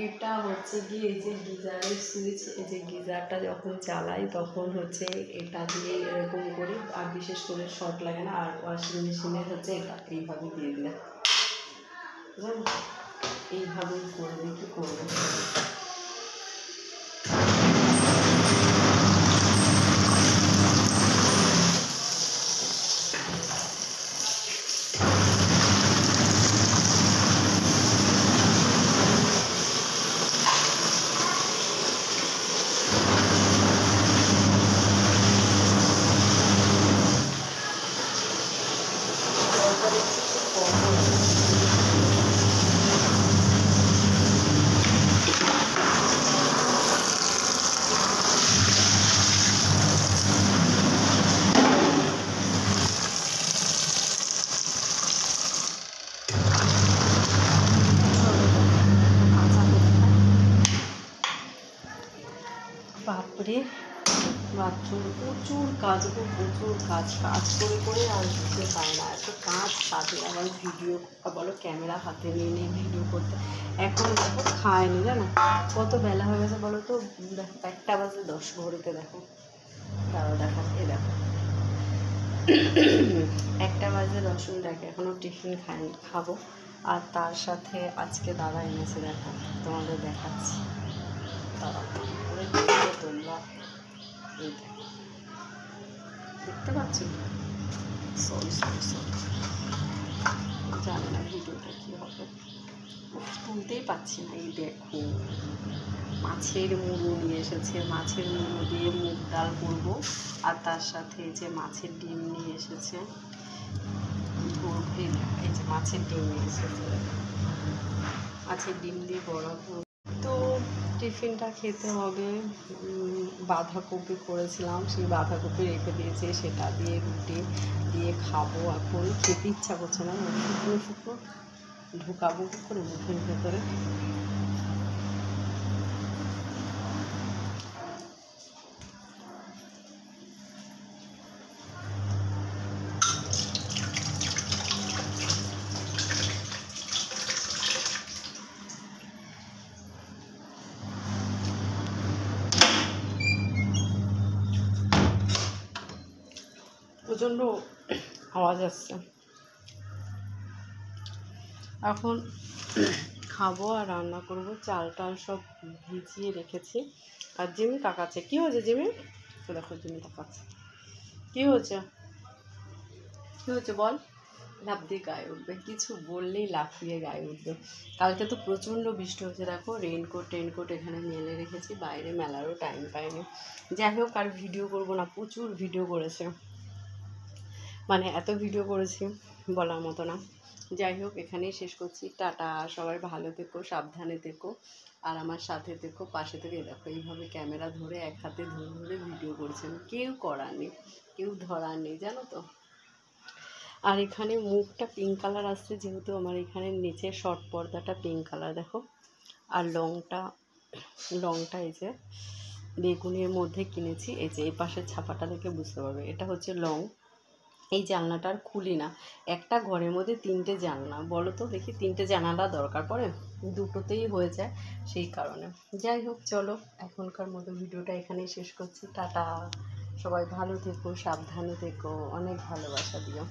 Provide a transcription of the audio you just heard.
এটা হচ্ছে কি এই যে গিজারের সুইচ, এই যে গিজারটা যখন চালাই তখন হচ্ছে এটা দিয়ে এরকম করে, আর বিশেষ করে শর্ট লাগে না। আর ওয়াশিং মেশিনে হচ্ছে এটা এইভাবে দিয়ে দিলে, বুঝলেন, এইভাবেই করবে, কি করবে। বাপরে, বাথরুম প্রচুর কাজ গো, প্রচুর কাজ। কাজ করে করে আর বুঝতে পায় না, এত কাজ। সাথে আবার ভিডিও বলো, ক্যামেরা হাতে নিয়ে নিয়ে ভিডিও করতে। এখন দেখো খায়নি, জানো কত বেলা হয়ে গেছে বলো তো? দেখো 1টা বাজে 10 ঘড়িতে, দেখো তাও দেখো, এ দেখো 1টা বাজে 10 মিনিট আগে, এখনও টিফিন খাইনি, খাবো। আর তার সাথে আজকে দাদা এনেছে, দেখো তোমাদের দেখাচ্ছি, দাদা তোমরা দেখতে পাচ্ছি। সরি, জানি না ভিডিওটা কী হবে, তুলতেই পাচ্ছি না। এই দেখো মাছের মুড়ো নিয়ে এসেছে, মাছের মুড়ো দিয়ে মুগ ডাল করবো। আর তার সাথে এই যে মাছের ডিম নিয়ে এসেছে, এই যে মাছের ডিম নিয়ে এসেছে, মাছের ডিম দিয়ে বড়া। তো টিফিনটা খেতে হবে। বাঁধাকপি করেছিলাম, সেই বাঁধাকপি রেখে দিয়েছে, সেটা দিয়ে রুটি দিয়ে খাবো। এখন খেতে ইচ্ছা করছে না, শুকনো শুকনো ঢুকাবো করে মুখের ভেতরে। প্রচণ্ড আওয়াজ আসছে। এখন খাবো আর রান্না করবো। চাল টাল সব ভিজিয়ে রেখেছি। আর জিমি তাকাচ্ছে, কী হয়েছে জিমি? দেখো জিমি তাকাচ্ছে, কী হয়েছে, কী হয়েছে বল? লাফ দিয়ে গায়ে উঠবে, কিছু বললেই লাফিয়ে গায়ে উঠবে। কালকে তো প্রচণ্ড বৃষ্টি হয়েছে, দেখো রেনকোট এখানে মেলে রেখেছি, বাইরে মেলারও টাইম পাইনি। যাই হোক, আর ভিডিও করবো না, প্রচুর ভিডিও করেছে, মানে এত ভিডিও করেছি বলার মতো না। যাই হোক, এখানেই শেষ করছি। টাটা, সবাই ভালো থেকো, সাবধানে থেকো, আর আমার সাথে থেকো, পাশে থেকে। দেখো এইভাবে ক্যামেরা ধরে এক হাতে ধরে ধরে ভিডিও করছেন, কেউ করার নেই, কেউ ধরার নেই, জানো তো। আর এখানে মুখটা পিঙ্ক কালার আসছে, যেহেতু আমার এখানে নিচে শর্ট পর্দাটা পিঙ্ক কালার, দেখো। আর লংটা এই যে বেগুনের মধ্যে কিনেছি, এই যে এই পাশের ছাপাটা দেখে বুঝতে পারবে, এটা হচ্ছে লং। এই জানলাটা আর খুলি না, একটা ঘরের মধ্যে 3টে জানলা, বলো তো দেখি 3টে জানালা দরকার পড়ে? দুটোতেই হয়ে যায়, সেই কারণে। যাই হোক, চলো এখনকার মতো ভিডিওটা এখানেই শেষ করছি। টাটা, সবাই ভালো থেকো, সাবধানে থেকো, অনেক ভালোবাসা দিও।